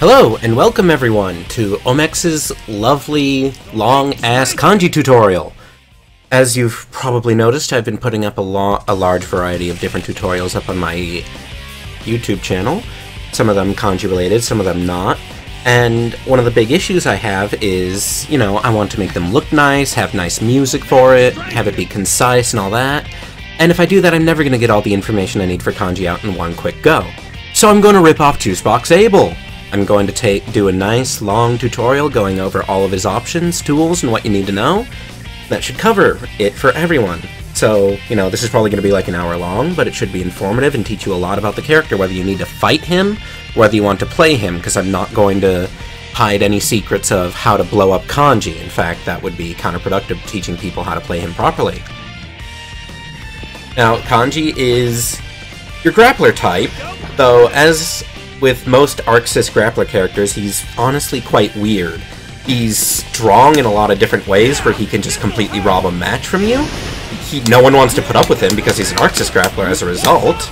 Hello, and welcome everyone to Omex's lovely, long-ass kanji tutorial. As you've probably noticed, I've been putting up a large variety of different tutorials up on my YouTube channel. Some of them kanji-related, some of them not. And one of the big issues I have is, you know, I want to make them look nice, have nice music for it, have it be concise and all that. And if I do that, I'm never going to get all the information I need for kanji out in one quick go. So I'm going to rip off Juicebox Abel. I'm going to do a nice long tutorial going over all of his options, tools, and what you need to know. That should cover it for everyone. So, you know, this is probably going to be like an hour long, but it should be informative and teach you a lot about the character, whether you need to fight him, whether you want to play him, because I'm not going to hide any secrets of how to blow up kanji. In fact, that would be counterproductive, teaching people how to play him properly. Now, kanji is your grappler type, though as with most Arc-Sys grappler characters, he's honestly quite weird. He's strong in a lot of different ways where he can just completely rob a match from you. No one wants to put up with him because he's an Arc-Sys grappler as a result,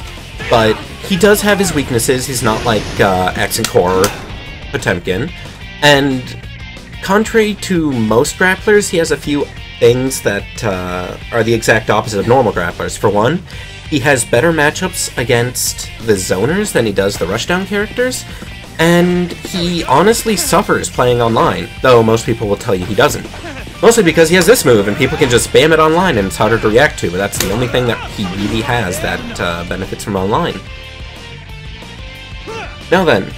but he does have his weaknesses. He's not like X and Core Potemkin, and contrary to most grapplers, he has a few things that are the exact opposite of normal grapplers. For one, he has better matchups against the zoners than he does the rushdown characters, and he honestly suffers playing online, though most people will tell you he doesn't. Mostly because he has this move, and people can just spam it online and it's harder to react to, but that's the only thing that he really has that benefits from online. Now then,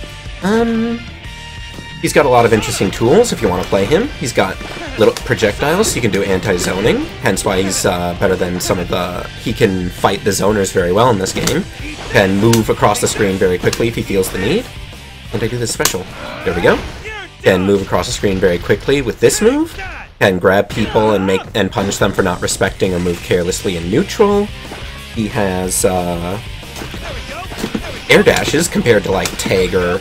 he's got a lot of interesting tools if you want to play him. He's got little projectiles, so you can do anti-zoning, hence why he's better than some of the... He can fight the zoners very well in this game. Can move across the screen very quickly if he feels the need. And I do this special. There we go. Can move across the screen very quickly with this move. Can grab people and punish them for not respecting or move carelessly in neutral. He has air dashes compared to like Tiger,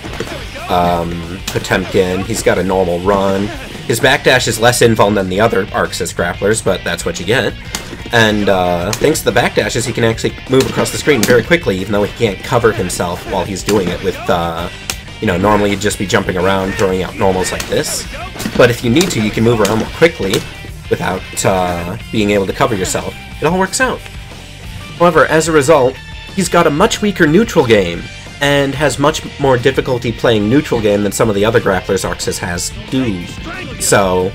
Potemkin. He's got a normal run. His backdash is less invuln than the other Arc-Sys grapplers, but that's what you get. And thanks to the backdashes, he can actually move across the screen very quickly, even though he can't cover himself while he's doing it with, you know, normally you'd just be jumping around, throwing out normals like this. But if you need to, you can move around more quickly without being able to cover yourself. It all works out. However, as a result, he's got a much weaker neutral game, and has much more difficulty playing neutral game than some of the other grapplers Arc-Sys has do. So,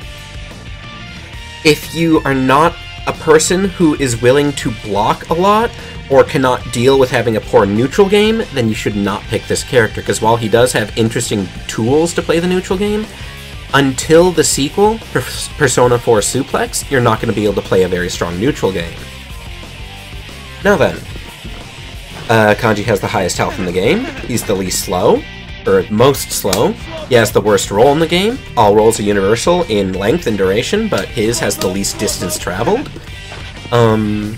if you are not a person who is willing to block a lot, or cannot deal with having a poor neutral game, then you should not pick this character, because while he does have interesting tools to play the neutral game, until the sequel, Persona 4 Suplex, you're not going to be able to play a very strong neutral game. Now then, Kanji has the highest health in the game. He's the least slow, or most slow. He has the worst roll in the game. All rolls are universal in length and duration, but his has the least distance traveled. And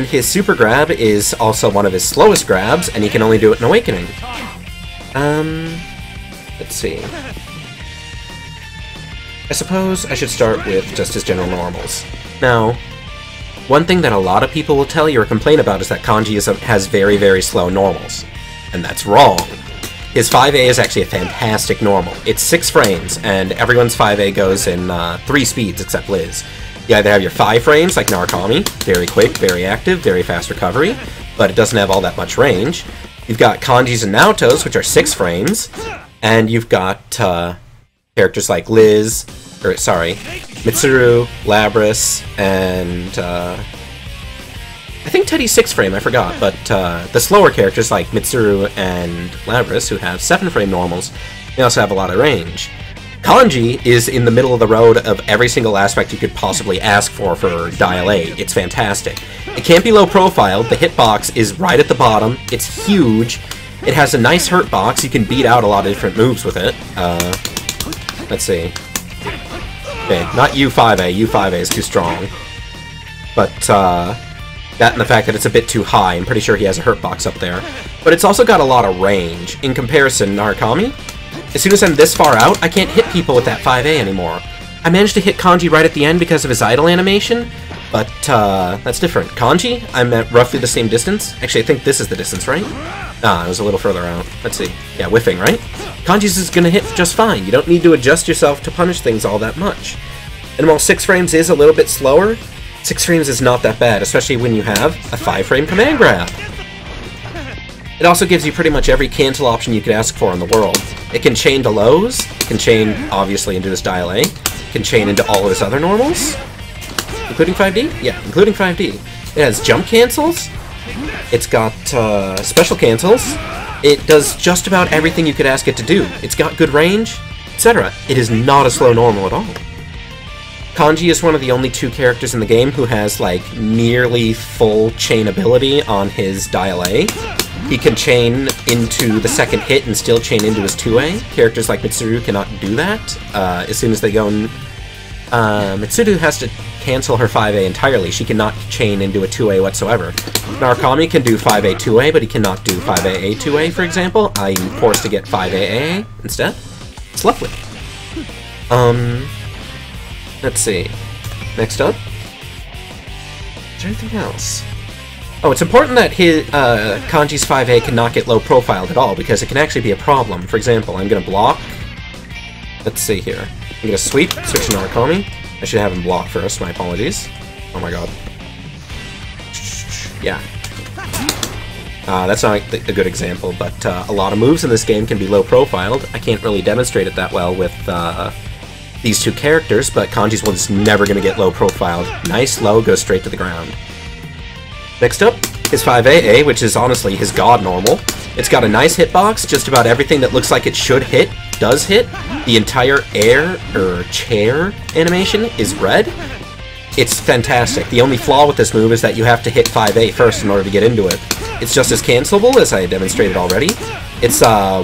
his super grab is also one of his slowest grabs, and he can only do it in Awakening. Let's see. I suppose I should start with just his general normals. Now, one thing that a lot of people will tell you or complain about is that Kanji has very, very slow normals. And that's wrong. His 5A is actually a fantastic normal. It's 6 frames, and everyone's 5A goes in 3 speeds except Liz. You either have your 5 frames, like Narukami, very quick, very active, very fast recovery, but it doesn't have all that much range. You've got Kanjis and Naotos, which are 6 frames, and you've got characters like Liz, or sorry, Mitsuru, Labris, and I think Teddy's 6 frame, I forgot, but the slower characters like Mitsuru and Labris, who have 7 frame normals, they also have a lot of range. Kanji is in the middle of the road of every single aspect you could possibly ask for Dial 8. It's fantastic. It can't be low profile, the hitbox is right at the bottom, it's huge, it has a nice hurt box, you can beat out a lot of different moves with it. Let's see. Okay, not U5A, U5A is too strong. But, that and the fact that it's a bit too high, I'm pretty sure he has a hurt box up there. But it's also got a lot of range. In comparison, Narukami, as soon as I'm this far out, I can't hit people with that 5A anymore. I managed to hit Kanji right at the end because of his idle animation, but that's different. Kanji, I'm at roughly the same distance. Actually, I think this is the distance, right? Ah, it was a little further out. Let's see. Yeah, whiffing, right? Kanji's is gonna hit just fine. You don't need to adjust yourself to punish things all that much. And while 6 frames is a little bit slower, 6 frames is not that bad, especially when you have a 5-frame command grab. It also gives you pretty much every cancel option you could ask for in the world. It can chain to lows, it can chain, obviously, into his dial A, it can chain into all his other normals, including 5D? Yeah, including 5D. It has jump cancels, it's got special cancels, it does just about everything you could ask it to do. It's got good range, etc. It is not a slow normal at all. Kanji is one of the only 2 characters in the game who has, like, nearly full chain ability on his dial A. He can chain into the second hit and still chain into his 2A. Characters like Mitsuru cannot do that. As soon as they go in... Mitsuru has to cancel her 5A entirely. She cannot chain into a 2A whatsoever. Narukami can do 5A 2A, but he cannot do 5A A2A, for example. I'm forced to get 5A AA instead. It's lovely. Let's see. Next up. Is there anything else? Oh, it's important that his Kanji's 5A cannot get low profiled at all, because it can actually be a problem. For example, I'm going to block. Let's see here. I'm going to sweep, switch to Narukami. I should have him block first, my apologies. Oh my god. Yeah. That's not a good example, but a lot of moves in this game can be low profiled. I can't really demonstrate it that well with these 2 characters, but Kanji's one is never going to get low profiled. Nice, low, goes straight to the ground. Next up, his 5AA, which is honestly his god normal. It's got a nice hitbox, just about everything that looks like it should hit does hit. The entire air, or chair animation is red. It's fantastic. The only flaw with this move is that you have to hit 5A first in order to get into it. It's just as cancelable, as I demonstrated already. It's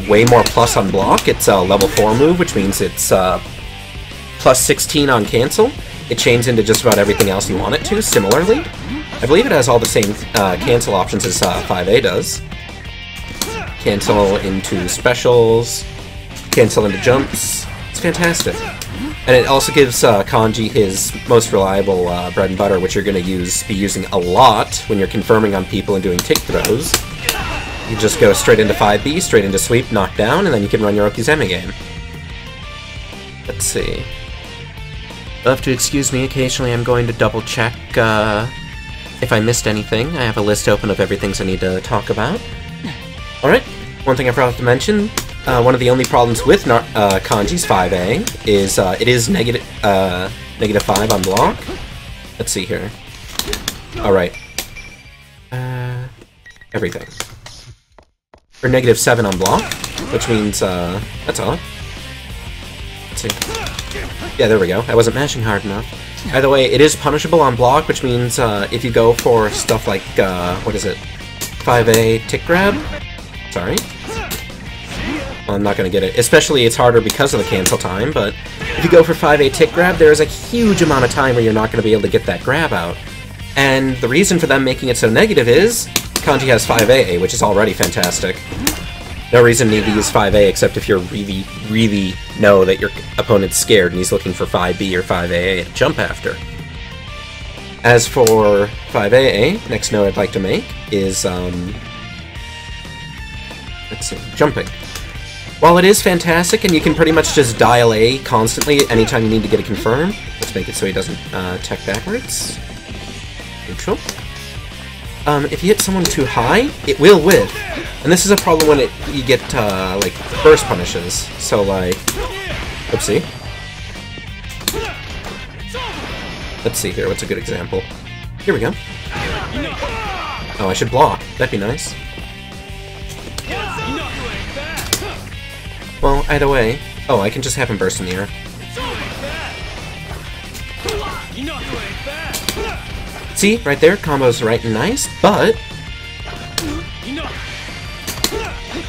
way more plus on block. It's a level 4 move, which means it's plus 16 on cancel. It chains into just about everything else you want it to, similarly. I believe it has all the same cancel options as 5A does. Cancel into specials, cancel into jumps. It's fantastic. And it also gives Kanji his most reliable bread and butter, which you're going to be using a lot when you're confirming on people and doing tick throws. You just go straight into 5B, straight into sweep, knock down, and then you can run your Okizeme game. Let's see. You'll have to excuse me, occasionally I'm going to double check if I missed anything. I have a list open of everything I need to talk about. Alright, one thing I forgot to mention, one of the only problems with Kanji's 5A is it is negative 5 on block. Let's see here. Alright. Everything. Or negative 7 on block, which means, that's odd. Let's see. Yeah, there we go. I wasn't mashing hard enough. Either way, it is punishable on block, which means if you go for stuff like, what is it? 5A tick grab? Sorry. Well, I'm not going to get it. Especially, it's harder because of the cancel time, but if you go for 5A tick grab, there is a huge amount of time where you're not going to be able to get that grab out. And the reason for them making it so negative is Kanji has 5A, which is already fantastic. No reason to need to use 5A except if you really know that your opponent's scared and he's looking for 5B or 5AA to jump after. As for 5AA, next note I'd like to make is, let's see, jumping. While it is fantastic and you can pretty much just dial A constantly anytime you need to get a confirm, let's make it so he doesn't tech backwards. Neutral. If you hit someone too high, it will whiff. And this is a problem when you get, like, burst punishes. So, like... Oopsie. Let's see here, what's a good example? Here we go. Oh, I should block. That'd be nice. Well, either way... Oh, I can just have him burst in the air. See, right there, combo's right and nice, but...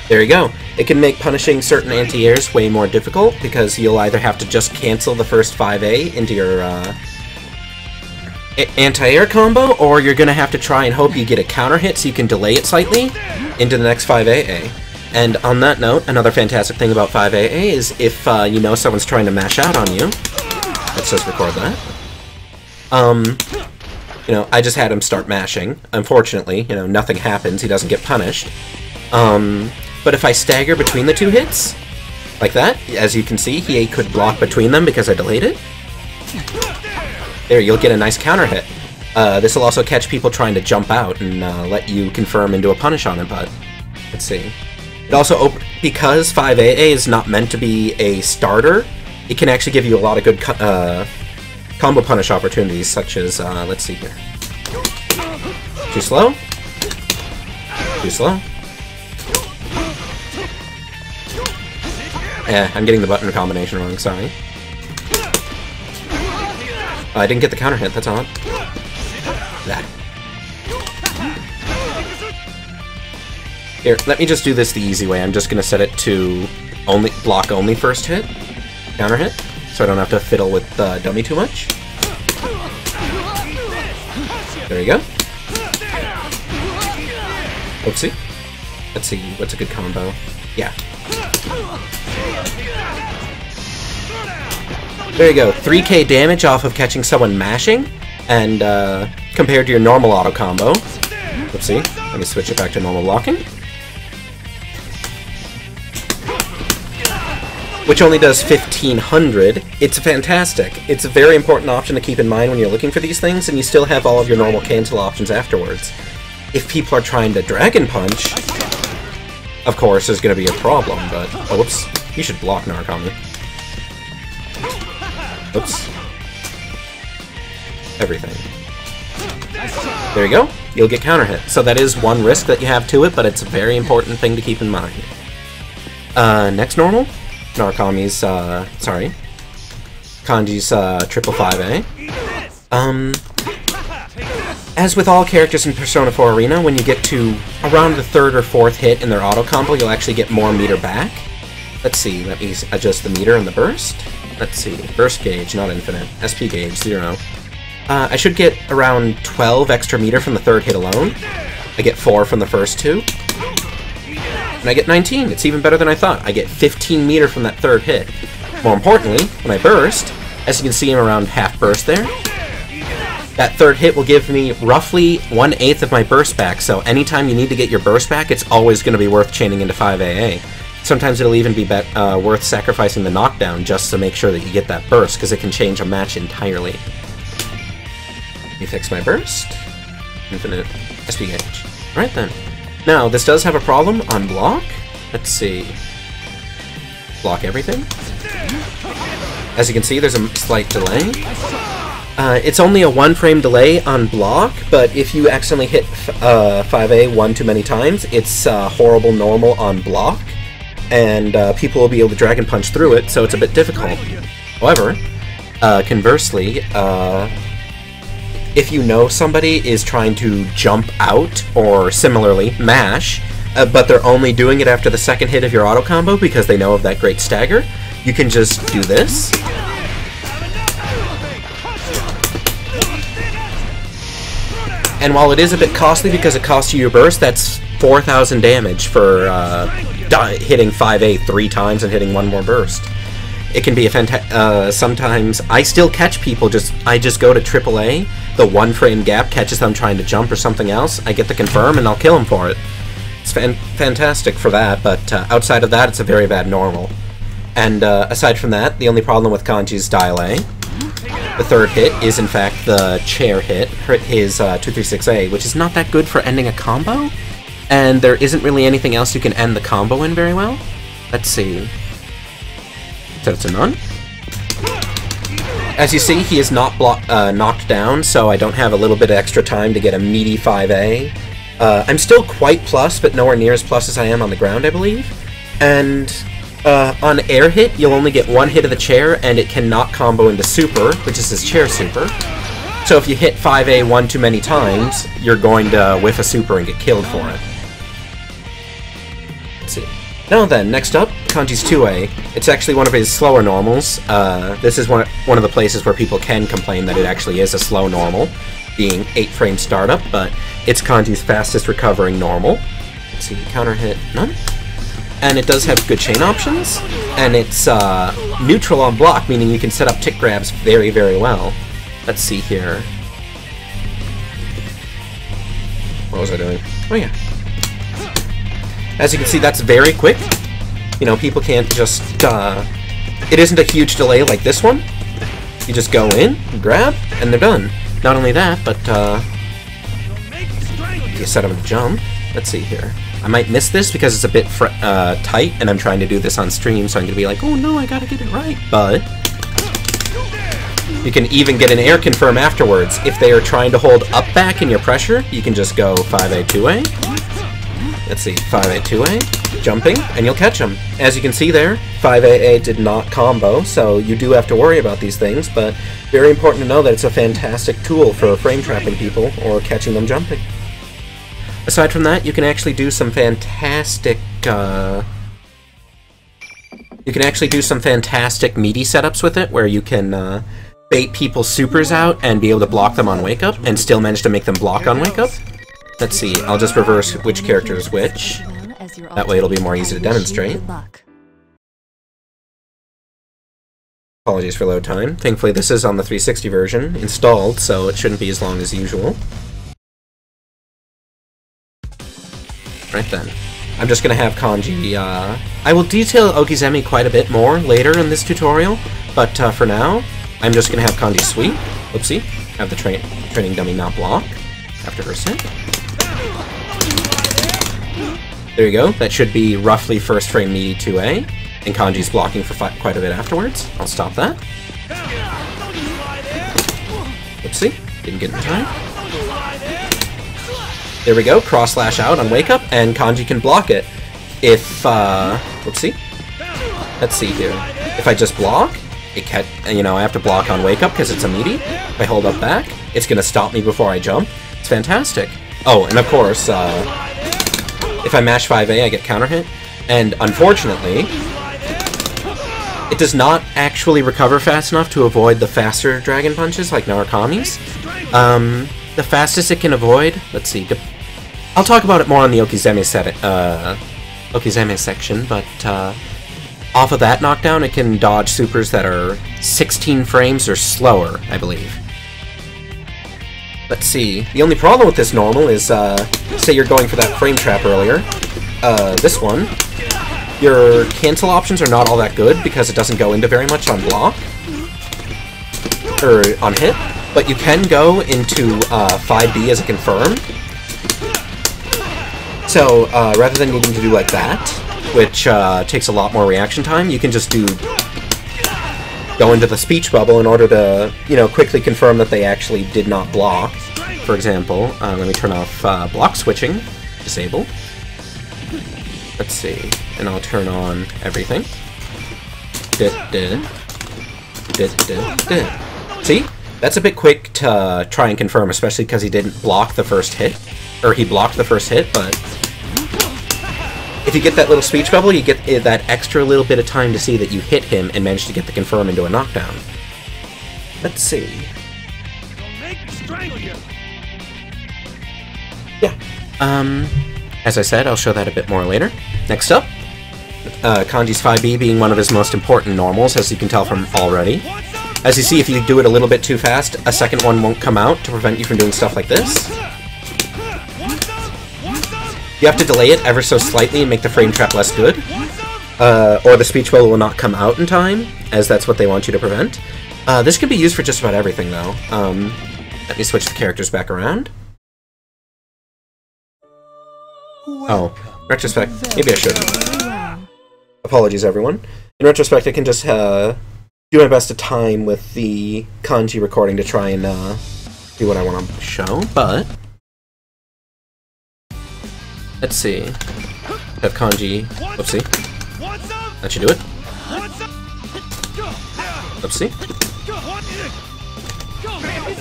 There you go. It can make punishing certain anti-airs way more difficult, because you'll either have to just cancel the first 5A into your anti-air combo, or you're going to have to try and hope you get a counter hit so you can delay it slightly into the next 5AA. And on that note, another fantastic thing about 5AA is if you know someone's trying to mash out on you, let's just record that. You know, I just had him start mashing. Unfortunately, you know, nothing happens. He doesn't get punished. But if I stagger between the two hits, Like that. As you can see, he could block between them because I delayed it. There, you'll get a nice counter hit. This will also catch people trying to jump out and let you confirm into a punish on it, but let's see. It also, because 5AA is not meant to be a starter, it can actually give you a lot of good combo punish opportunities, such as, let's see here. Too slow. Too slow. I'm getting the button combination wrong, sorry. I didn't get the counter hit, that's odd. That. Here, let me just do this the easy way. I'm just gonna set it to block only first hit, counter hit, so I don't have to fiddle with dummy too much. There you go. Oopsie. Let's see, what's a good combo? Yeah. There you go, 3k damage off of catching someone mashing, and compared to your normal auto combo. Oopsie, let me switch it back to normal blocking. Which only does 1500. It's fantastic. It's a very important option to keep in mind when you're looking for these things, and you still have all of your normal cancel options afterwards. If people are trying to Dragon Punch, of course, there's going to be a problem, but... Oh, whoops. You should block Narukami. Oops. Everything. There you go. You'll get counter hit. So that is one risk that you have to it, but it's a very important thing to keep in mind. Next normal? Narukami's, sorry. Kanji's, 555A. As with all characters in Persona 4 Arena, when you get to around the 3rd or 4th hit in their auto combo, you'll actually get more meter back. Let's see, let me adjust the meter and the burst. Let's see, burst gauge, not infinite. SP gauge, 0. I should get around 12 extra meter from the 3rd hit alone. I get 4 from the first 2. And I get 19. It's even better than I thought. I get 15 meter from that 3rd hit. More importantly, when I burst, as you can see I'm around half burst there, that 3rd hit will give me roughly 1/8 of my burst back, so anytime you need to get your burst back, it's always going to be worth chaining into 5AA. Sometimes it'll even be worth sacrificing the knockdown just to make sure that you get that burst, because it can change a match entirely. Let me fix my burst. Infinite SP gauge. Alright then. Now, this does have a problem on block. Let's see. Block everything. As you can see, there's a slight delay. It's only a 1-frame delay on block, but if you accidentally hit 5A one too many times, it's horrible normal on block, and people will be able to Dragon Punch through it, so it's a bit difficult. However, conversely, if you know somebody is trying to jump out, or similarly, mash, but they're only doing it after the 2nd hit of your auto combo because they know of that great stagger, you can just do this. And while it is a bit costly because it costs you your burst, that's 4,000 damage for hitting 5A 3 times and hitting 1 more burst. It can be a sometimes I still catch people, I just go to AAA, the 1-frame gap catches them trying to jump or something else, I get the confirm and I'll kill them for it. It's fantastic for that, but outside of that, it's a very bad normal. And aside from that, the only problem with Kanji's Dial A, the 3rd hit, is in fact the chair hit, his 236A, which is not that good for ending a combo, and there isn't really anything else you can end the combo in very well. Let's see. Set it to none. As you see, he is not knocked down, so I don't have a little bit of extra time to get a meaty 5A. I'm still quite plus, but nowhere near as plus as I am on the ground, I believe. And on air hit, you'll only get 1 hit of the chair, and it cannot combo into super, which is his chair super. So if you hit 5A one too many times, you're going to whiff a super and get killed for it. Let's see. Now then, next up, Kanji's 2A. It's actually one of his slower normals. This is one of the places where people can complain that it actually is a slow normal, being 8-frame startup, but it's Kanji's fastest recovering normal. Let's see, counter hit, none. And it does have good chain options, and it's neutral on block, meaning you can set up tick grabs very, very well. Let's see here. What was I doing? Oh yeah. As you can see, that's very quick. You know, people can't just, it isn't a huge delay like this one. You just go in, grab, and they're done. Not only that, but, you set them to jump. Let's see here. I might miss this because it's a bit tight, and I'm trying to do this on stream, so I'm gonna be like, oh no, I gotta get it right. But you can even get an air confirm afterwards. If they are trying to hold up back in your pressure, you can just go 5A, 2A. Let's see, 5A, 2A, jumping, and you'll catch them. As you can see there, 5AA did not combo, so you do have to worry about these things, but very important to know that it's a fantastic tool for frame trapping people or catching them jumping. Aside from that, you can actually do some fantastic, meaty setups with it, where you can, bait people's supers out and be able to block them on wake up, and still manage to make them block on wake up. Let's see, I'll just reverse which character is which. That way it'll be more easy to demonstrate. Apologies for load time. Thankfully this is on the 360 version, installed, so it shouldn't be as long as usual. Right then. I'm just gonna have Kanji, I will detail Okizeme quite a bit more later in this tutorial, but for now, I'm just gonna have Kanji sweep. Oopsie. Have the training dummy not block after first hit. There you go. That should be roughly first frame meaty 2A, and Kanji's blocking for quite a bit afterwards. I'll stop that. Oopsie. Didn't get in time. There we go, cross slash out on wake up, and Kanji can block it. If, let's see. Let's see here. If I just block, I have to block on wake up because it's a meaty. If I hold up back, it's gonna stop me before I jump. It's fantastic. Oh, and of course, if I mash 5A, I get counter hit. And unfortunately, it does not actually recover fast enough to avoid the faster dragon punches like Narukami's. The fastest it can avoid, let's see, I'll talk about it more on the Okizeme section, but off of that knockdown, it can dodge supers that are 16 frames or slower, I believe. Let's see. The only problem with this normal is, say you're going for that frame trap earlier. This one, your cancel options are not all that good because it doesn't go into very much on block, or on hit, but you can go into 5B as a confirm. So, rather than needing to do like that, which takes a lot more reaction time, you can just go into the speech bubble in order to, quickly confirm that they actually did not block. For example, let me turn off block switching, disabled. Let's see, and I'll turn on everything. See? That's a bit quick to try and confirm, especially because he didn't block the first hit. Or he blocked the first hit, but if you get that little speech bubble, you get that extra little bit of time to see that you hit him and managed to get the confirm into a knockdown. Let's see. Yeah. As I said, I'll show that a bit more later. Next up, Kanji's 5B being one of his most important normals, as you can tell from already. As you see, if you do it a little bit too fast, a second one won't come out to prevent you from doing stuff like this. You have to delay it ever so slightly and make the frame trap less good, or the speech bubble will not come out in time, as that's what they want you to prevent. This can be used for just about everything, though. Let me switch the characters back around. Oh, retrospect. Maybe I shouldn't. Apologies, everyone. In retrospect, I can just do my best to time with the Kanji recording to try and do what I want to show, but let's see. Have Kanji. Whoopsie. That should do it. Whoopsie.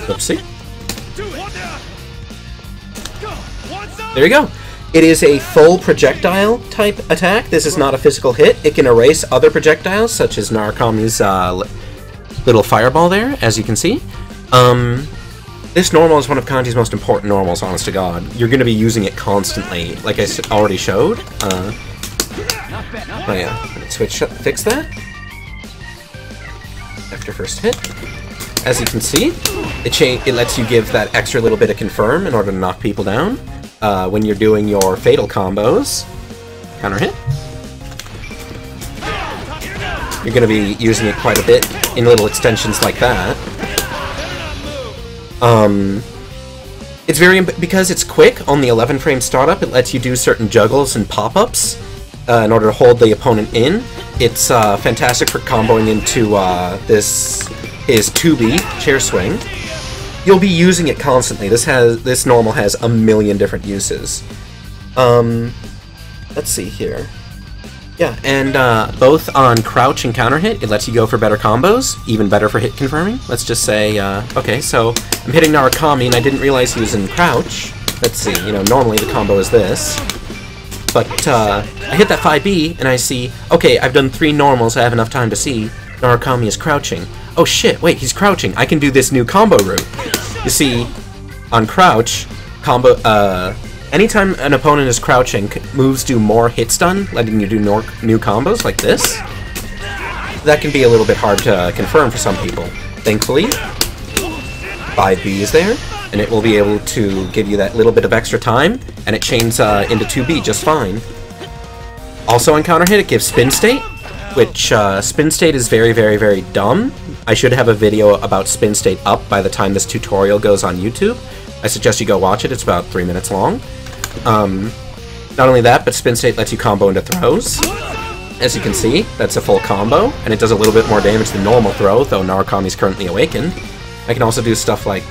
Whoopsie. There you go. It is a full projectile type attack. This is not a physical hit. It can erase other projectiles, such as Narukami's little fireball there, as you can see. This normal is one of Kanji's most important normals, honest to God. You're going to be using it constantly, like I already showed. Oh yeah, let me fix that. After first hit. As you can see, it lets you give that extra little bit of confirm in order to knock people down. When you're doing your fatal combos. Counter hit. you're going to be using it quite a bit in little extensions like that. It's because it's quick on the 11 frame startup, it lets you do certain juggles and pop-ups in order to hold the opponent in. It's fantastic for comboing into his 2B chair swing. You'll be using it constantly. This normal has a million different uses. Let's see here. Yeah, and both on crouch and counter hit, it lets you go for better combos, even better for hit confirming. Let's just say, okay, so I'm hitting Narukami and I didn't realize he was in crouch. Let's see, you know, normally the combo is this. But I hit that 5B and I see, okay, I've done 3 normals, I have enough time to see Narukami is crouching. Oh shit, wait, he's crouching. I can do this new combo route. You see, on crouch, anytime an opponent is crouching, moves do more hit stun, letting you do new combos like this. That can be a little bit hard to confirm for some people. Thankfully, 5B is there, and it will be able to give you that little bit of extra time, and it chains into 2B just fine. Also on counter hit, it gives spin state, which spin state is very, very, very dumb. I should have a video about spin state up by the time this tutorial goes on YouTube. I suggest you go watch it, it's about 3 minutes long. Not only that, but spin state lets you combo into throws. As you can see, that's a full combo, and it does a little bit more damage than normal throw, though Narukami's currently awakened. I can also do stuff like,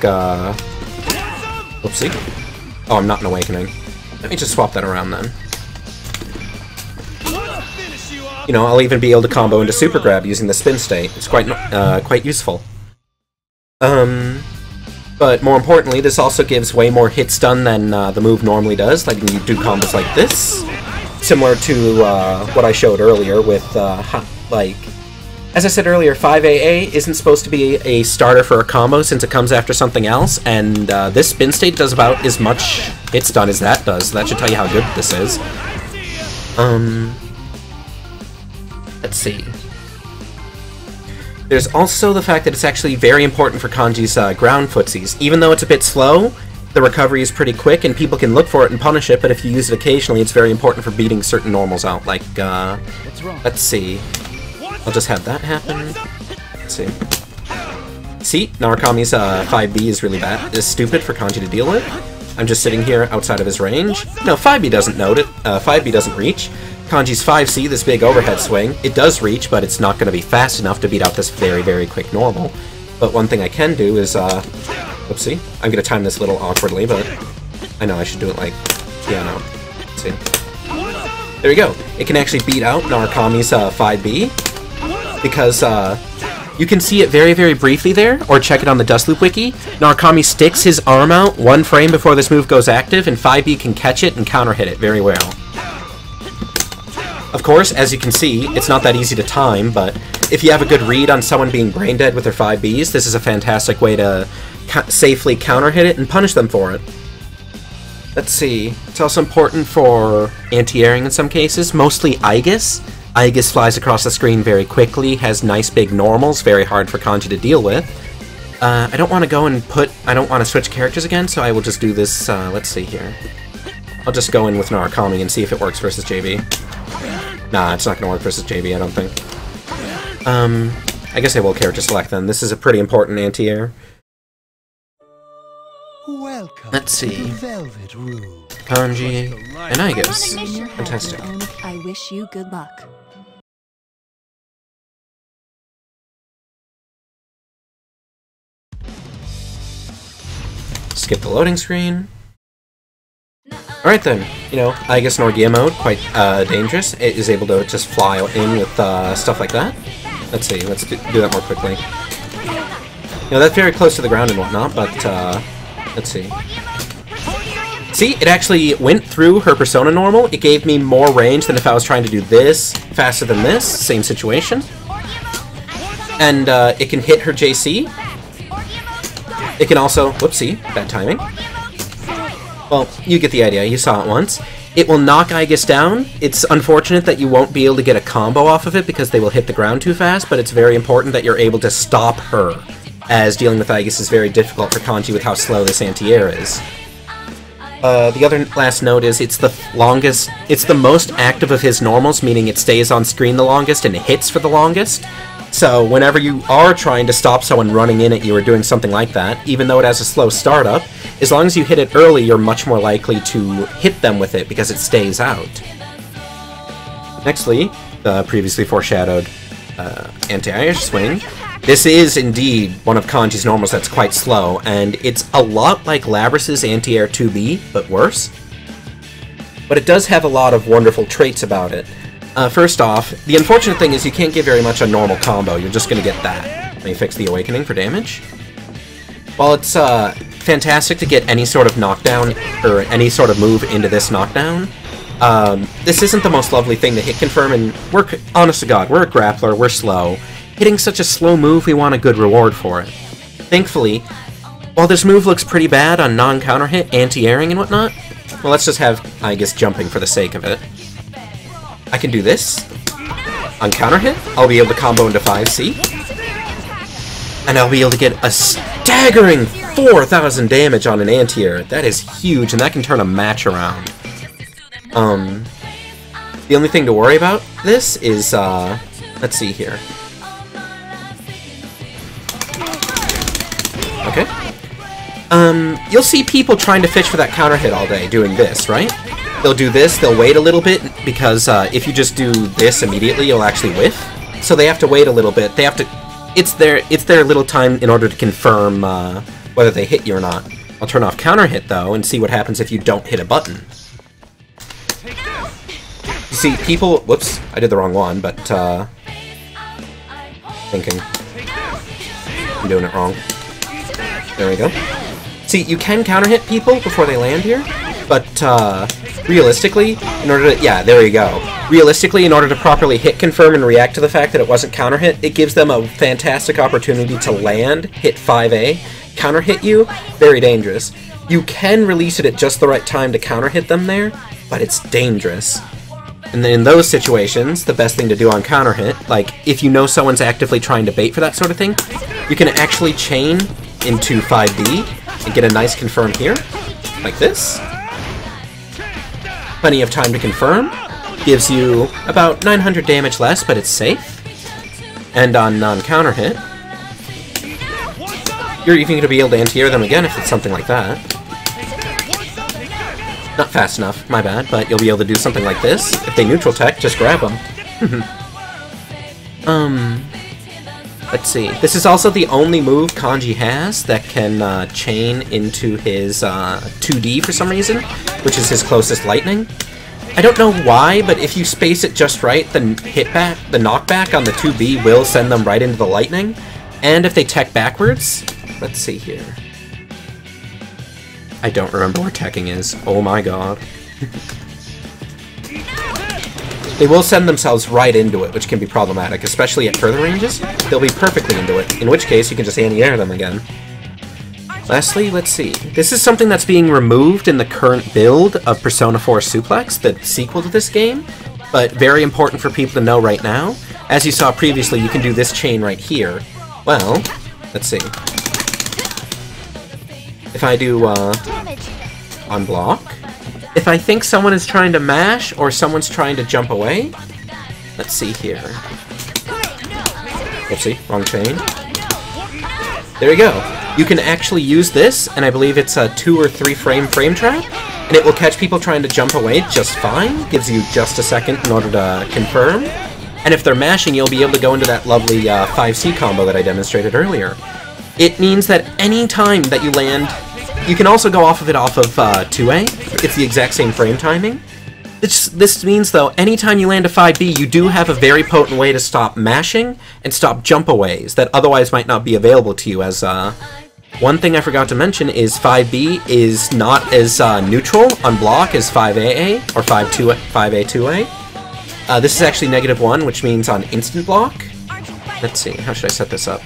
whoopsie. Oh, I'm not an awakening. Let me just swap that around then. You know, I'll even be able to combo into super grab using the spin state. It's quite useful. But more importantly, this also gives way more hit stun than the move normally does, letting you do combos like this. Similar to what I showed earlier with, like, as I said earlier, 5AA isn't supposed to be a starter for a combo since it comes after something else, and this spin state does about as much hit stun as that does, so that should tell you how good this is. Let's see. There's also the fact that it's actually very important for Kanji's ground footsies. Even though it's a bit slow, the recovery is pretty quick and people can look for it and punish it, but if you use it occasionally, it's very important for beating certain normals out. Like, let's see. I'll just have that happen. Let's see. See, Narukami's 5B is really bad. It's stupid for Kanji to deal with. I'm just sitting here outside of his range. No, 5B doesn't note it. 5B doesn't reach. Kanji's 5C, this big overhead swing, it does reach, but it's not going to be fast enough to beat out this very, very quick normal. But one thing I can do is, whoopsie, I'm going to time this a little awkwardly, but I know I should do it like piano. Let's see. There we go. It can actually beat out Narukami's 5B, because you can see it very, very briefly there, or check it on the Dustloop wiki. Narukami sticks his arm out 1 frame before this move goes active, and 5B can catch it and counter hit it very well. Of course, as you can see, it's not that easy to time, but if you have a good read on someone being brain dead with their 5Bs, this is a fantastic way to safely counter hit it and punish them for it. Let's see. It's also important for anti-airing in some cases, mostly Aegis. Aegis flies across the screen very quickly, has nice big normals, very hard for Kanji to deal with. I don't want to go and I don't want to switch characters again, so I will just do this, let's see here. I'll just go in with Narukami and see if it works versus JB. Nah, it's not going to work versus JB, I don't think. I guess I will character select then. This is a pretty important anti-air. Let's see. Kanji and Aegis. Fantastic. I wish you good luck. Skip the loading screen. Alright then, you know, Aegis Norgia mode, quite dangerous. It is able to just fly in with stuff like that. Let's see, let's do that more quickly. You know, that's very close to the ground and whatnot, but let's see. See, it actually went through her Persona normal. It gave me more range than if I was trying to do this faster than this. Same situation. And it can hit her JC. It can also, whoopsie, bad timing. Well, you get the idea, you saw it once. It will knock Aegis down. It's unfortunate that you won't be able to get a combo off of it because they will hit the ground too fast, but it's very important that you're able to stop her, as dealing with Aegis is very difficult for Kanji with how slow this anti-air is. The other last note is it's the longest, it's the most active of his normals, meaning it stays on screen the longest and hits for the longest. So whenever you are trying to stop someone running in at you or doing something like that, even though it has a slow startup, as long as you hit it early, you're much more likely to hit them with it because it stays out. Nextly, the previously foreshadowed anti-Irish swing. This is indeed one of Kanji's normals that's quite slow, and it's a lot like Labrys's anti-air 2B, but worse. But it does have a lot of wonderful traits about it. First off, the unfortunate thing is you can't get very much on normal combo, you're just going to get that. Let me fix the Awakening for damage. While it's fantastic to get any sort of knockdown, or any sort of move into this knockdown, this isn't the most lovely thing to hit confirm, and honest to God, we're a grappler, we're slow. Hitting such a slow move, we want a good reward for it. Thankfully, while this move looks pretty bad on non-counter hit, anti-airing and whatnot, well, let's just have, I guess, jumping for the sake of it. I can do this. On counter hit, I'll be able to combo into 5C. And I'll be able to get a staggering 4,000 damage on an anti-air. That is huge, and that can turn a match around. The only thing to worry about this is, let's see here. Okay. You'll see people trying to fish for that counter hit all day doing this, right? They'll do this, they'll wait a little bit, because if you just do this immediately, you'll actually whiff. So they have to wait a little bit. They have to... It's their little time in order to confirm whether they hit you or not. I'll turn off counter hit, though, and see what happens if you don't hit a button. You see, people... Whoops, I did the wrong one, but, thinking. I'm doing it wrong. There we go. See, you can counter-hit people before they land here, but, realistically, in order to... Yeah, there you go. Realistically, in order to properly hit confirm and react to the fact that it wasn't counter-hit, it gives them a fantastic opportunity to land, hit 5A, counter-hit you, very dangerous. You can release it at just the right time to counter-hit them there, but it's dangerous. And then in those situations, the best thing to do on counter-hit, like, if you know someone's actively trying to bait for that sort of thing, you can actually chain into 5B and get a nice confirm here, like this. Plenty of time to confirm. Gives you about 900 damage less, but it's safe. And on non-counter hit, you're even going to be able to anti-air them again if it's something like that. Not fast enough, my bad, but you'll be able to do something like this. If they neutral tech, just grab them. Let's see. This is also the only move Kanji has that can chain into his 2D for some reason, which is his closest lightning. I don't know why, but if you space it just right, the knockback on the 2B will send them right into the lightning. And if they tech backwards, let's see here. I don't remember where teching is. Oh my god. They will send themselves right into it, which can be problematic, especially at further ranges. They'll be perfectly into it, in which case you can just anti-air them again. Lastly, let's see. This is something that's being removed in the current build of Persona 4 Suplex, the sequel to this game, but very important for people to know right now. As you saw previously, you can do this chain right here. Well, let's see. If I do, on block, if I think someone is trying to mash or someone's trying to jump away, let's see here. Oopsie, wrong chain. There you go. You can actually use this, and I believe it's a 2 or 3 frame trap, and it will catch people trying to jump away just fine. Gives you just a second in order to confirm. And if they're mashing, you'll be able to go into that lovely 5C combo that I demonstrated earlier. It means that any time that you land, you can also go off of 2A. It's the exact same frame timing. This means, though, anytime you land a 5B, you do have a very potent way to stop mashing and stop jump-aways that otherwise might not be available to you. As one thing I forgot to mention is 5B is not as neutral on block as 5AA or 5A2A. This is actually -1, which means on instant block. Let's see, how should I set this up?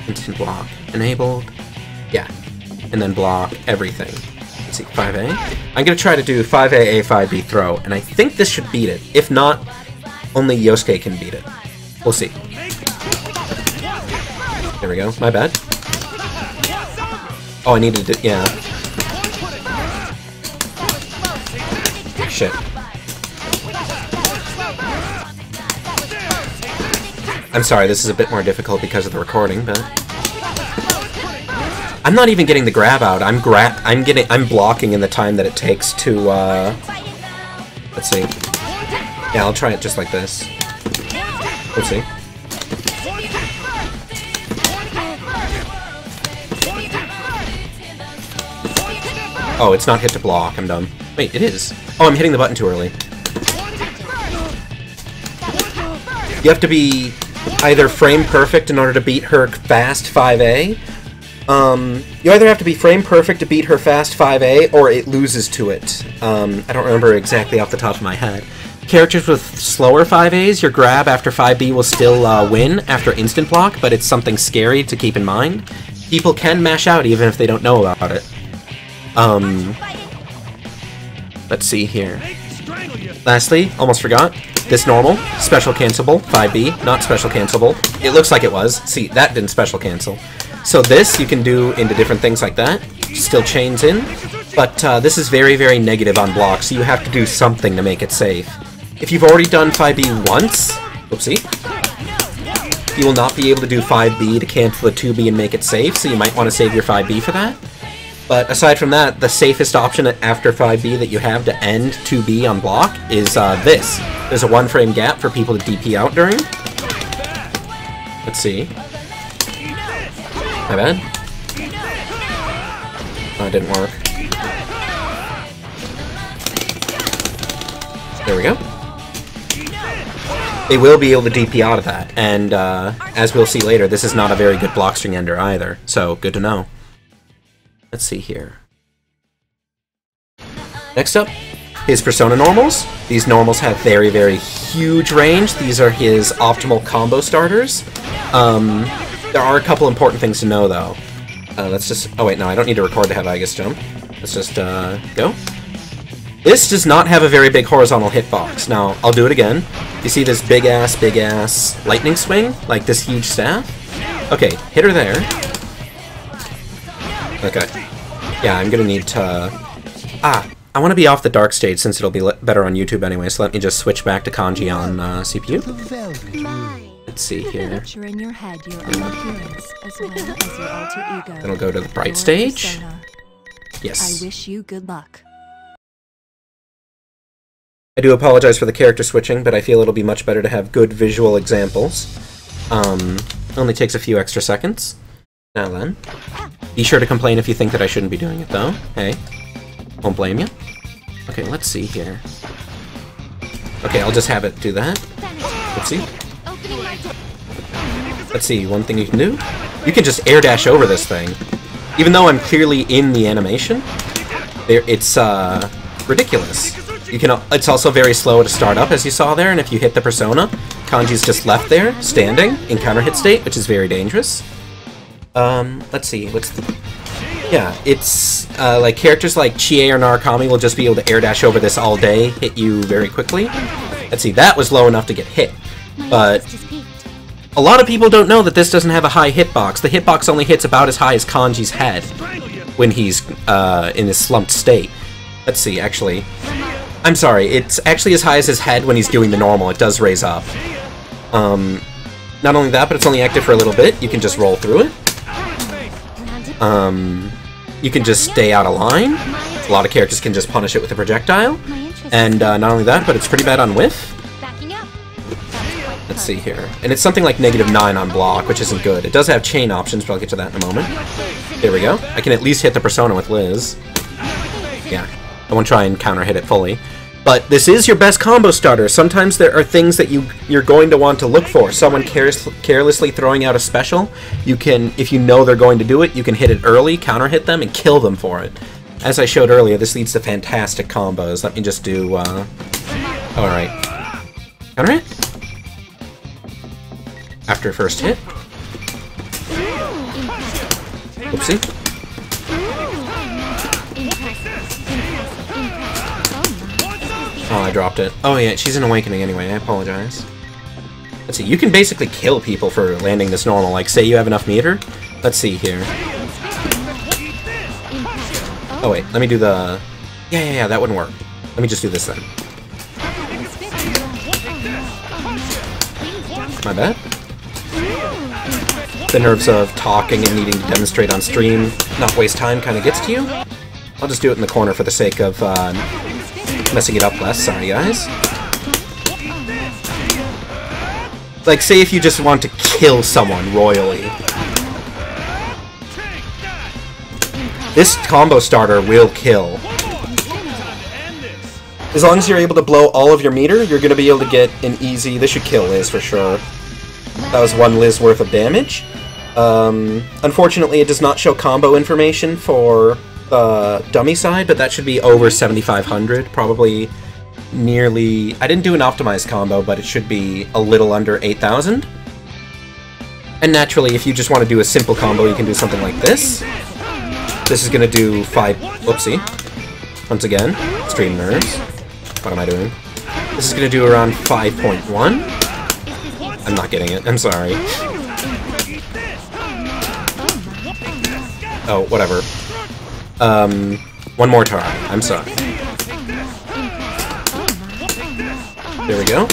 Instant block enabled. Yeah. And then block everything. Let's see, 5A. I'm going to try to do 5AA, 5B throw, and I think this should beat it. If not, only Yosuke can beat it. We'll see. There we go. My bad. Oh, I needed to... yeah. shit. I'm sorry, this is a bit more difficult because of the recording, but... I'm not even getting the grab out. I'm blocking in the time that it takes to, let's see. Yeah, I'll try it just like this. Let's see. Oh, it's not hit to block. I'm dumb. Wait, it is. Oh, I'm hitting the button too early. You have to be either frame perfect in order to beat her fast 5A. You either have to be frame perfect to beat her fast 5A, or it loses to it. I don't remember exactly off the top of my head. Characters with slower 5As, your grab after 5B will still win after instant block, but it's something scary to keep in mind. People can mash out even if they don't know about it. Let's see here. Lastly, almost forgot, this normal, special cancelable, 5B, not special cancelable. It looks like it was. See, that didn't special cancel. So this you can do into different things like that, still chains in, but this is very, very negative on block, so you have to do something to make it safe. If you've already done 5B once, oopsie, you will not be able to do 5B to cancel the 2B and make it safe, so you might want to save your 5B for that. But aside from that, the safest option after 5B that you have to end 2B on block is this. There's a 1-frame gap for people to DP out during. Let's see. My bad. Oh, it didn't work. There we go. They will be able to DP out of that, and as we'll see later, this is not a very good block string ender either, so good to know. Let's see here. Next up, his Persona normals. These normals have very, very huge range. These are his optimal combo starters. There are a couple important things to know, though. Let's just... Oh, wait, no, I don't need to record to have Aegis jump. Let's just, go. This does not have a very big horizontal hitbox. Now, I'll do it again. You see this big-ass lightning swing? Like this huge staff? Okay, hit her there. Okay. Yeah, I'm gonna need to... I want to be off the dark stage since it'll be better on YouTube anyway, so let me just switch back to Kanji on CPU. Let's see here. Picture in your head your own appearance as well as your alter ego. Then I'll go to the bright stage. Yes. I wish you good luck. I do apologize for the character switching, but I feel it'll be much better to have good visual examples. Only takes a few extra seconds. Now then. Be sure to complain if you think that I shouldn't be doing it, though. Hey. Won't blame you. Okay, let's see here. Okay, I'll just have it do that. Let's see. Let's see, one thing you can do. You can just air dash over this thing. Even though I'm clearly in the animation, it's ridiculous. It's also very slow to start up, as you saw there, and if you hit the Persona, Kanji's just left there, standing, in counter hit state, which is very dangerous. Let's see, what's the... Yeah, it's, like, characters like Chie or Narukami will just be able to air dash over this all day, hit you very quickly. Let's see, that was low enough to get hit, but... A lot of people don't know that this doesn't have a high hitbox. The hitbox only hits about as high as Kanji's head when he's, in his slumped state. Let's see, actually... I'm sorry, it's actually as high as his head when he's doing the normal. It does raise up. Not only that, but it's only active for a little bit. You can just roll through it. You can just stay out of line. A lot of characters can just punish it with a projectile. And not only that, but it's pretty bad on whiff. Let's see here. And it's something like -9 on block, which isn't good. It does have chain options, but I'll get to that in a moment. There we go. I can at least hit the Persona with Liz. Yeah. I won't try and counter-hit it fully. But this is your best combo starter. Sometimes there are things that you're going to want to look for. Someone carelessly throwing out a special, you can, if you know they're going to do it, you can hit it early, counter-hit them, and kill them for it. As I showed earlier, this leads to fantastic combos. Let me just do, alright. Counter-hit? After first hit. Oopsie. Oh, I dropped it. Oh yeah, she's an awakening anyway, I apologize. Let's see, you can basically kill people for landing this normal, like say you have enough meter. Let's see here. Oh wait, let me do the... Yeah, that wouldn't work. Let me just do this then. My bad. The nerves of talking and needing to demonstrate on stream, not waste time, kind of gets to you. I'll just do it in the corner for the sake of messing it up less. Sorry, guys. Like, say if you just want to kill someone royally. This combo starter will kill. As long as you're able to blow all of your meter, you're going to be able to get an easy... This should kill Liz for sure. That was 1 Liz worth of damage. Unfortunately, it does not show combo information for the dummy side, but that should be over 7,500. Probably nearly... I didn't do an optimized combo, but it should be a little under 8,000. And naturally, if you just want to do a simple combo, you can do something like this. This is going to do 5... Whoopsie. Once again, stream nerves. What am I doing? This is going to do around 5.1. I'm not getting it. I'm sorry. Oh, whatever. One more try. I'm sorry. There we go.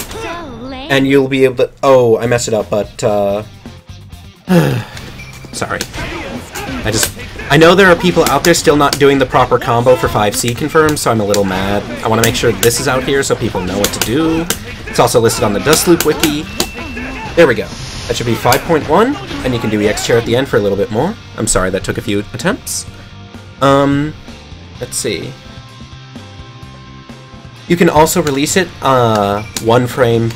And you'll be able to... Oh, I messed it up, but, sorry. I know there are people out there still not doing the proper combo for 5C confirmed, so I'm a little mad. I want to make sure this is out here so people know what to do. It's also listed on the Dustloop wiki. There we go. That should be 5.1, and you can do EX chair at the end for a little bit more. I'm sorry, that took a few attempts. Let's see. You can also release it 1 frame.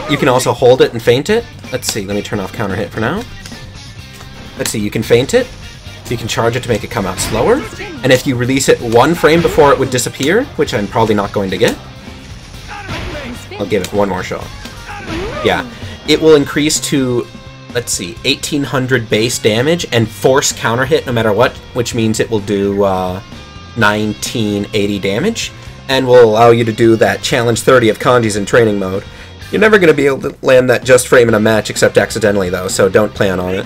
You can also hold it and feint it. Let's see, let me turn off counter hit for now. Let's see, you can feint it. You can charge it to make it come out slower. And if you release it 1 frame before it would disappear, which I'm probably not going to get, I'll give it 1 more shot. Yeah, it will increase to, let's see, 1,800 base damage and force counter hit no matter what, which means it will do 1,980 damage, and will allow you to do that challenge 30 of Kanji's in training mode. You're never going to be able to land that just frame in a match except accidentally though, so don't plan on it.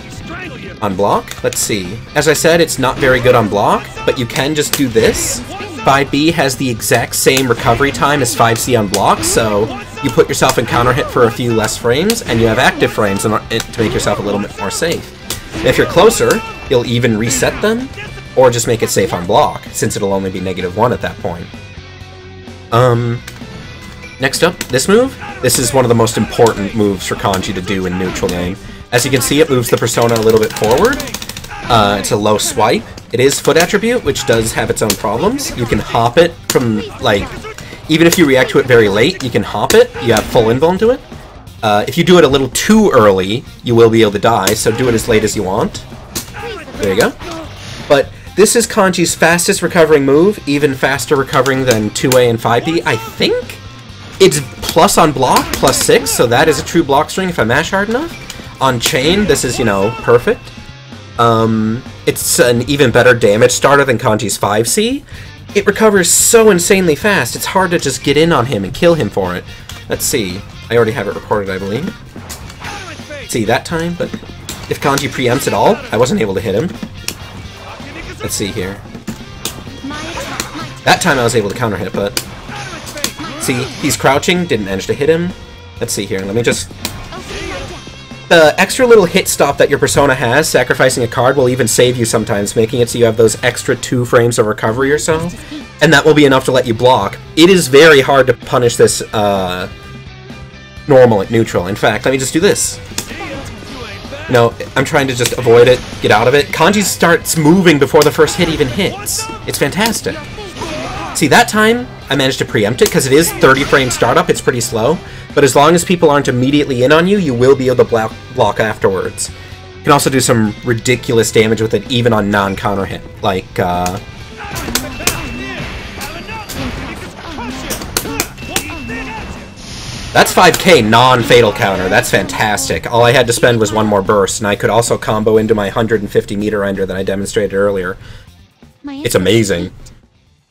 On block, let's see. As I said, it's not very good on block, but you can just do this. 5B has the exact same recovery time as 5C on block, so you put yourself in counter hit for a few less frames, and you have active frames to make yourself a little bit more safe. And if you're closer, you'll even reset them, or just make it safe on block, since it'll only be -1 at that point. Next up, this move. This is one of the most important moves for Kanji to do in neutral game. As you can see, it moves the persona a little bit forward. It's a low swipe. It is foot attribute, which does have its own problems. You can hop it from, like, even if you react to it very late, you can hop it. You have full invuln to it. If you do it a little too early, you will be able to die, so do it as late as you want. There you go. But this is Kanji's fastest recovering move, even faster recovering than 2A and 5B, I think? It's plus on block, +6, so that is a true block string if I mash hard enough. On chain, this is, you know, perfect. It's an even better damage starter than Kanji's 5C. It recovers so insanely fast, it's hard to just get in on him and kill him for it. Let's see. I already have it recorded, I believe. See, that time, but if Kanji preempts at all, I wasn't able to hit him. Let's see here. That time I was able to counter hit, but... See, he's crouching, didn't manage to hit him. Let's see here, let me just... The extra little hit stop that your persona has, sacrificing a card, will even save you sometimes, making it so you have those extra 2 frames of recovery or so, and that will be enough to let you block. It is very hard to punish this normal at neutral. In fact, let me just do this. You know, I'm trying to just avoid it, get out of it. Kanji starts moving before the first hit even hits. It's fantastic. See, that time, I managed to preempt it, because it is 30 frame startup, it's pretty slow. But as long as people aren't immediately in on you, you will be able to block afterwards. You can also do some ridiculous damage with it, even on non-counter hit. Like, that's 5k non-fatal counter. That's fantastic. All I had to spend was 1 more burst, and I could also combo into my 150 meter ender that I demonstrated earlier. It's amazing.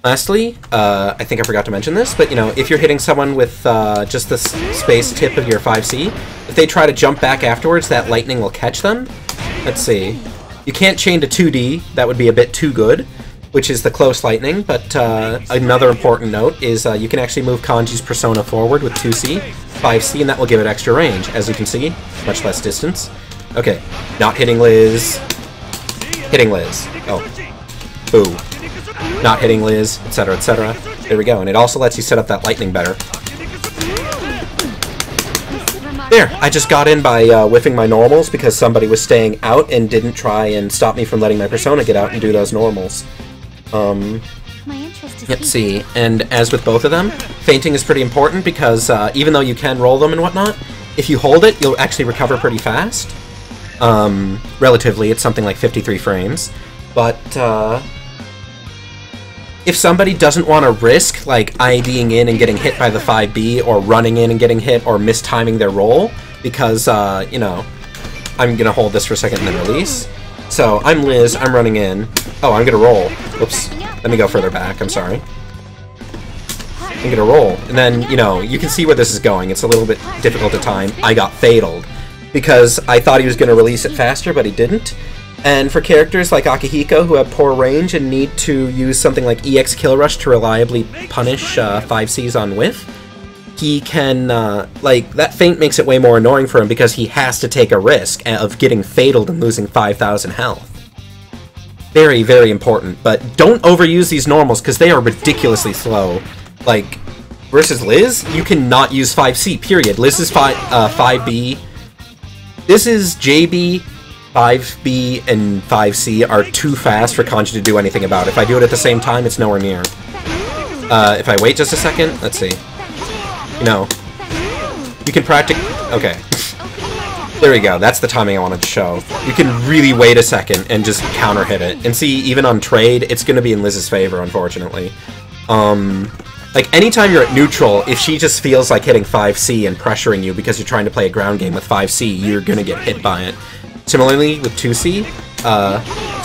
Lastly, I think I forgot to mention this, but, you know, if you're hitting someone with just the space tip of your 5C, if they try to jump back afterwards, that lightning will catch them. Let's see. You can't chain to 2D, that would be a bit too good, which is the close lightning, but another important note is you can actually move Kanji's persona forward with 2C, 5C, and that will give it extra range. As you can see, much less distance. Okay, not hitting Liz. Hitting Liz. Oh. Boo. Not hitting Liz, etc., etc. There we go, and it also lets you set up that lightning better. There, I just got in by whiffing my normals because somebody was staying out and didn't try and stop me from letting my persona get out and do those normals. Let's see, and as with both of them, fainting is pretty important because even though you can roll them and whatnot, if you hold it, you'll actually recover pretty fast. Relatively, it's something like 53 frames. But, if somebody doesn't want to risk, like, IDing in and getting hit by the 5B, or running in and getting hit, or mistiming their roll, because, you know, I'm gonna hold this for a second and then release. So, I'm Liz, I'm running in. Oh, I'm gonna roll. Whoops. Let me go further back, I'm sorry. I'm gonna roll. And then, you know, you can see where this is going. It's a little bit difficult to time. I got fataled, because I thought he was gonna release it faster, but he didn't. And for characters like Akihiko, who have poor range and need to use something like EX Kill Rush to reliably punish 5Cs on whiff, he can, like, that feint makes it way more annoying for him because he has to take a risk of getting fataled and losing 5,000 health. Very, very important, but don't overuse these normals because they are ridiculously slow. Like, versus Liz, you cannot use 5C, period. Liz is 5B. This is JB, 5B, and 5C are too fast for Kanji to do anything about. If I do it at the same time, it's nowhere near. If I wait just a second, let's see. You know, you can practice. Okay. There we go, that's the timing I wanted to show. You can really wait a second and just counter hit it. And see, even on trade, it's gonna be in Liz's favor, unfortunately. Like, anytime you're at neutral, if she just feels like hitting 5C and pressuring you because you're trying to play a ground game with 5C, you're gonna get hit by it. Similarly, with 2C,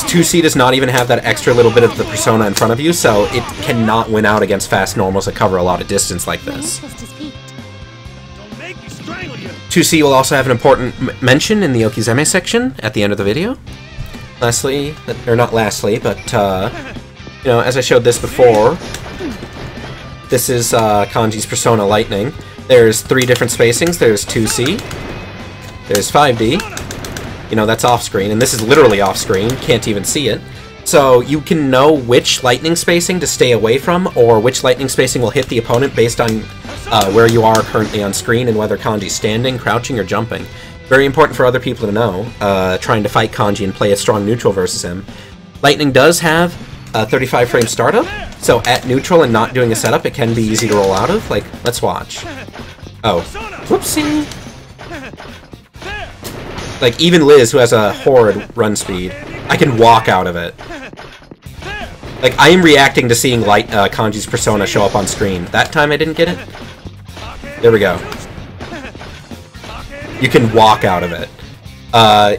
2C does not even have that extra little bit of the persona in front of you, so it cannot win out against fast normals that cover a lot of distance like this. 2C will also have an important mention in the Okizeme section at the end of the video. Lastly, or not lastly, but, you know, as I showed this before, this is Kanji's Persona Lightning. There's 3 different spacings. There's 2C, there's 5D, you know, that's off-screen, and this is literally off-screen, can't even see it. So you can know which lightning spacing to stay away from, or which lightning spacing will hit the opponent based on where you are currently on screen and whether Kanji's standing, crouching, or jumping. Very important for other people to know, trying to fight Kanji and play a strong neutral versus him. Lightning does have a 35 frame startup, so at neutral and not doing a setup, it can be easy to roll out of. Like, let's watch. Oh. Whoopsie! Like, even Liz, who has a horrid run speed, I can walk out of it. Like, I am reacting to seeing Kanji's persona show up on screen. That time I didn't get it. There we go. You can walk out of it.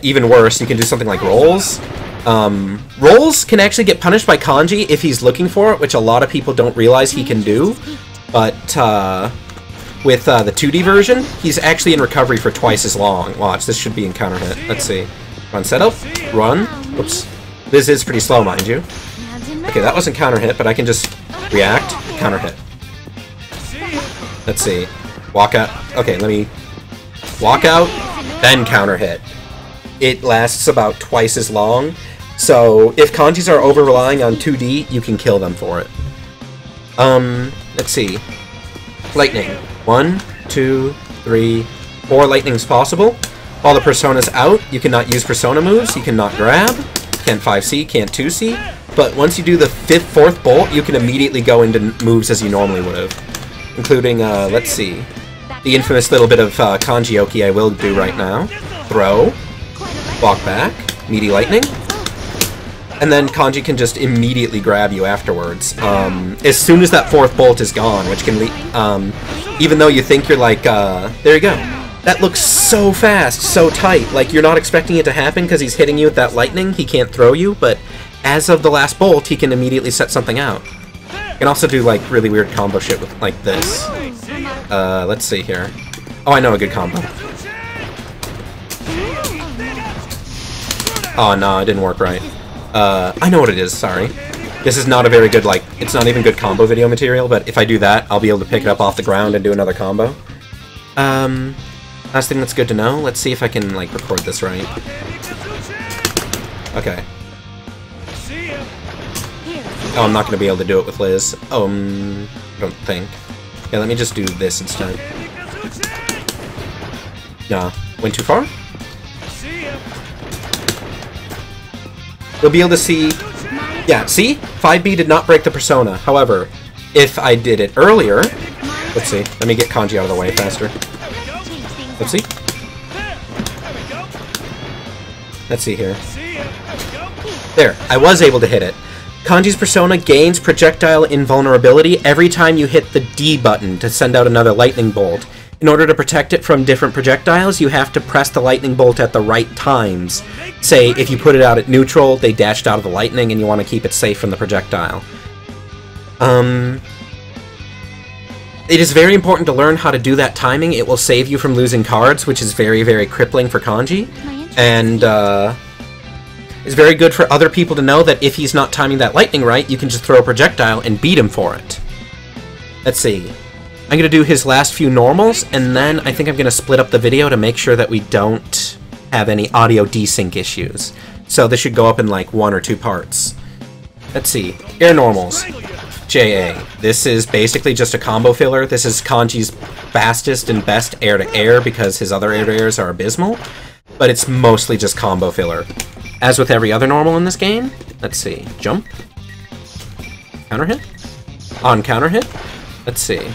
Even worse, you can do something like rolls. Rolls can actually get punished by Kanji if he's looking for it, which a lot of people don't realize he can do. But, with the 2D version, he's actually in recovery for twice as long. Watch, this should be in counter hit. Let's see. Run setup, run. Oops. This is pretty slow, mind you. Okay, that wasn't counter hit, but I can just react, counter hit. Let's see. Walk out. Okay, let me walk out, then counter hit. It lasts about twice as long. So if Kanjis are over-relying on 2D, you can kill them for it. Let's see. Lightning. 1, 2, 3, 4 lightnings possible. While the persona's out, you cannot use persona moves, you cannot grab, can't 5C, can't 2C, but once you do the 5th, 4th bolt, you can immediately go into moves as you normally would have. Including, let's see, the infamous little bit of Kanji-oki I will do right now. Throw, walk back, meaty lightning, and then Kanji can just immediately grab you afterwards. As soon as that 4th bolt is gone, which can even though you think you're like, there you go. That looks so fast, so tight. Like, you're not expecting it to happen because he's hitting you with that lightning. He can't throw you, but as of the last bolt, he can immediately set something out. You can also do, like, really weird combo shit with, like, this. Let's see here. Oh, I know a good combo. Oh, no, it didn't work right. I know what it is, sorry. This is not a very good, like, it's not even good combo video material, but if I do that, I'll be able to pick it up off the ground and do another combo. Last thing that's good to know, let's see if I can, like, record this right. Okay. Oh, I'm not going to be able to do it with Liz. I don't think. Yeah, let me just do this instead. Nah, went too far? You'll be able to see... Yeah, see? 5B did not break the persona. However, if I did it earlier... Let's see. Let me get Kanji out of the way faster. Let's see. Let's see here. There, I was able to hit it. Kanji's persona gains projectile invulnerability every time you hit the D button to send out another lightning bolt. In order to protect it from different projectiles, you have to press the lightning bolt at the right times. Say, if you put it out at neutral, they dashed out of the lightning and you want to keep it safe from the projectile. It is very important to learn how to do that timing. It will save you from losing cards, which is very, very crippling for Kanji. And, it's very good for other people to know that if he's not timing that lightning right, you can just throw a projectile and beat him for it. Let's see. I'm going to do his last few normals, and then I think I'm going to split up the video to make sure that we don't have any audio desync issues. So this should go up in like 1 or 2 parts. Let's see. Air normals. JA. This is basically just a combo filler. This is Kanji's fastest and best air-to-air because his other air-to-airs are abysmal. But it's mostly just combo filler. As with every other normal in this game, let's see. Jump. Counter hit. On counter hit. Let's see.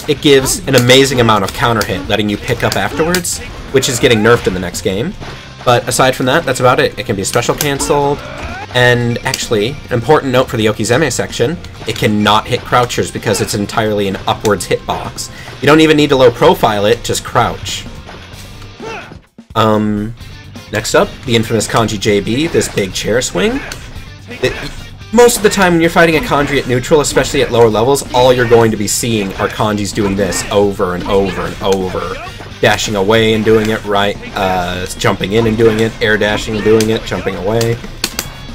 It gives an amazing amount of counter hit, letting you pick up afterwards, which is getting nerfed in the next game. But aside from that, that's about it. It can be special cancelled, and actually, an important note for the Okizeme section, it cannot hit crouchers because it's entirely an upwards hitbox. You don't even need to low profile it, just crouch. Next up, the infamous Kanji JB, this big chair swing. Most of the time when you're fighting a Kanji at neutral, especially at lower levels, all you're going to be seeing are Kanjis doing this over and over and over. Dashing away and doing it right, jumping in and doing it, air dashing and doing it, jumping away,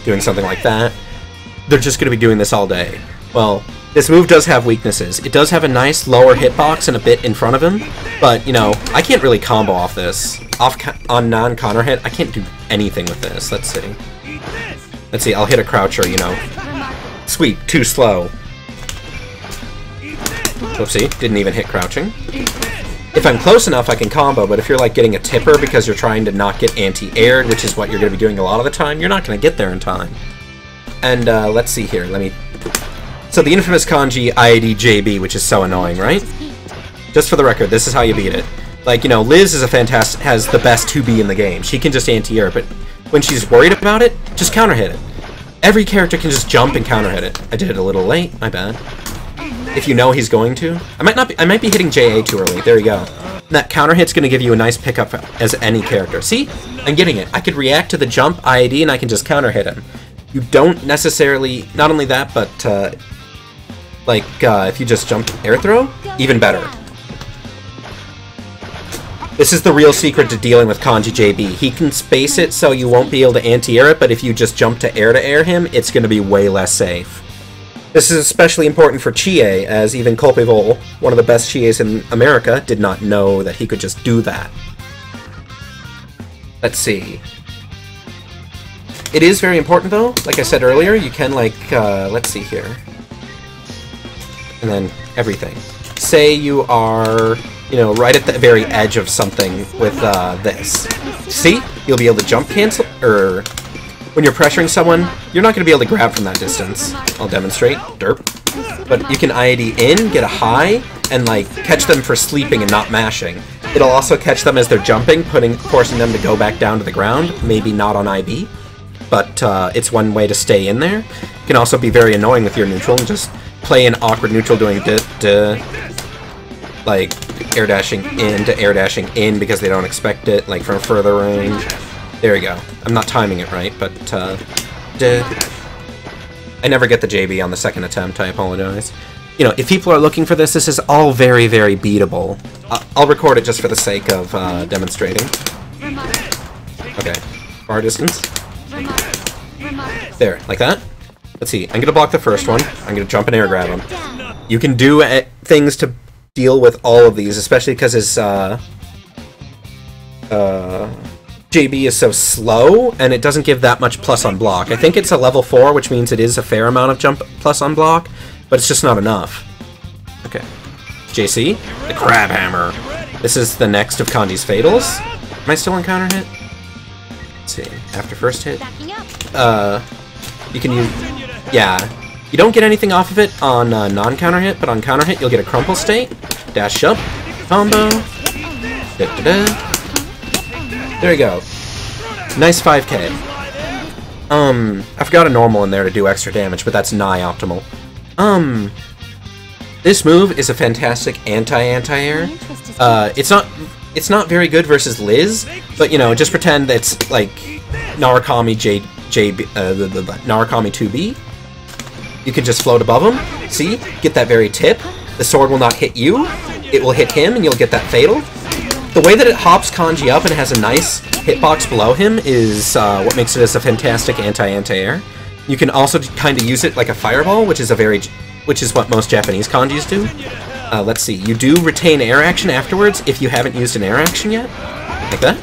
doing something like that. They're just going to be doing this all day. Well, this move does have weaknesses. It does have a nice lower hitbox and a bit in front of him, but, you know, I can't really combo off this. On non-counter hit, I can't do anything with this. Let's see. Let's see, I'll hit a croucher, you know. Sweet, too slow. Whoopsie, didn't even hit crouching. If I'm close enough, I can combo, but if you're like getting a tipper because you're trying to not get anti-aired, which is what you're going to be doing a lot of the time, you're not going to get there in time. And let's see here, let me... So the infamous Kanji I JB, which is so annoying, right? Just for the record, this is how you beat it. Like, you know, Liz is has the best 2B in the game. She can just anti-air, but when she's worried about it, just counter-hit it. Every character can just jump and counter-hit it. I did it a little late, my bad. If you know he's going to. I might be hitting JA too early. There you go. That counter-hit's going to give you a nice pickup as any character. See? I'm getting it. I could react to the jump IAD and I can just counter-hit him. You don't necessarily... Not only that, but, if you just jump air throw, even better. This is the real secret to dealing with Kanji JB. He can space it so you won't be able to anti-air it, but if you just jump to air him, it's going to be way less safe. This is especially important for Chie, as even Colpevol, one of the best Chies in America, did not know that he could just do that. Let's see. It is very important, though. Like I said earlier, you can, let's see here. And then everything. Say you are... you know, right at the very edge of something with this. See? You'll be able to jump cancel, or when you're pressuring someone, you're not going to be able to grab from that distance. I'll demonstrate. Derp. But you can IAD in, get a high, and, like, catch them for sleeping and not mashing. It'll also catch them as they're jumping, forcing them to go back down to the ground. Maybe not on IB, but it's one way to stay in there. It can also be very annoying with your neutral and just play an awkward neutral doing like air dashing in to air dashing in because they don't expect it, like from further range. There we go. I'm not timing it right, but I never get the JB on the second attempt, I apologize. You know, if people are looking for this, this is all very, very beatable. I'll record it just for the sake of demonstrating. Okay. Far distance. There, like that. Let's see. I'm gonna block the first one. I'm gonna jump and air grab him. You can do things to deal with all of these, especially because his JB is so slow, and it doesn't give that much plus on block. I think it's a level 4, which means it is a fair amount of jump plus on block, but it's just not enough. Okay. JC, the Crab Hammer. This is the next of Kanji's Fatals. Am I still on counter hit? Let's see. After first hit. You can use... Yeah. You don't get anything off of it on non-counter hit, but on counter hit you'll get a Crumple State, dash up, combo, There you go. Nice 5k. I forgot a normal in there to do extra damage, but that's nigh optimal. This move is a fantastic anti-anti-air. It's not very good versus Liz, but you know, just pretend it's like Narukami Narukami 2B. You can just float above him. See? Get that very tip. The sword will not hit you. It will hit him, and you'll get that fatal. The way that it hops Kanji up and has a nice hitbox below him is what makes it as a fantastic anti-anti-air. You can also kind of use it like a fireball, which is what most Japanese kanjis do. Let's see. You do retain air action afterwards if you haven't used an air action yet, like that.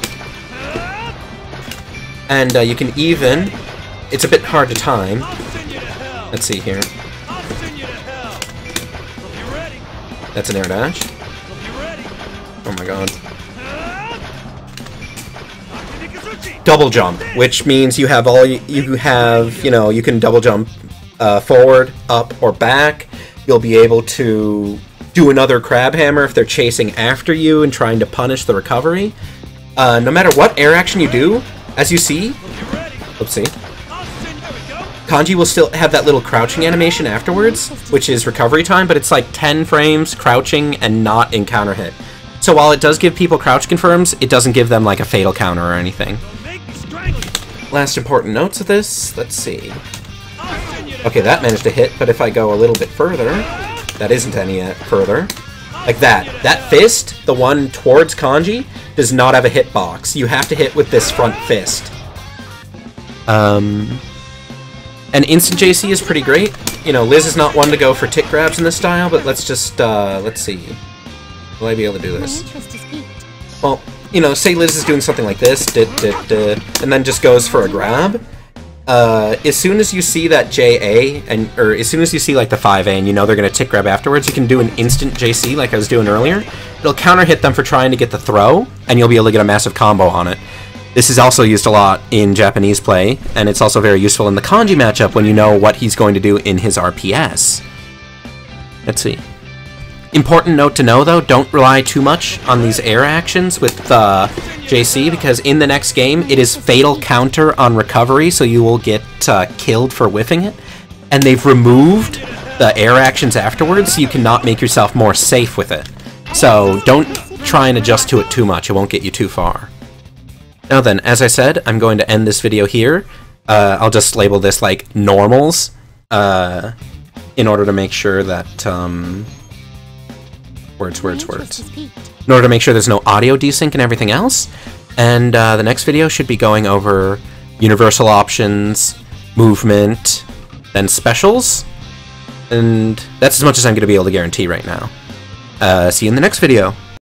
And you can even... It's a bit hard to time. Let's see here. That's an air dash. Oh my god. Double jump, which means you have you can double jump forward, up, or back. You'll be able to do another crab hammer if they're chasing after you and trying to punish the recovery. No matter what air action you do, as you see, oopsie, Kanji will still have that little crouching animation afterwards, which is recovery time, but it's like 10 frames crouching and not in counter hit. So while it does give people crouch confirms, it doesn't give them like a fatal counter or anything. Last important notes of this, let's see. Okay, that managed to hit, but if I go a little bit further, that isn't any further. Like that. That fist, the one towards Kanji, does not have a hitbox. You have to hit with this front fist. And instant JC is pretty great. You know, Liz is not one to go for tick grabs in this style, but let's just, let's see. Will I be able to do this? Well, you know, say Liz is doing something like this, and then just goes for a grab. As soon as you see that JA, or as soon as you see like the 5A and you know they're going to tick grab afterwards, you can do an instant JC like I was doing earlier. It'll counter hit them for trying to get the throw, and you'll be able to get a massive combo on it. This is also used a lot in Japanese play, and it's also very useful in the Kanji matchup when you know what he's going to do in his RPS. Let's see. Important note to know, though, don't rely too much on these air actions with JC, because in the next game, it is fatal counter on recovery, so you will get killed for whiffing it. And they've removed the air actions afterwards, so you cannot make yourself more safe with it. So don't try and adjust to it too much, it won't get you too far. Now then, as I said, I'm going to end this video here. I'll just label this like normals, in order to make sure that, words. In order to make sure there's no audio desync and everything else. And the next video should be going over universal options, movement, then specials. And that's as much as I'm going to be able to guarantee right now. See you in the next video.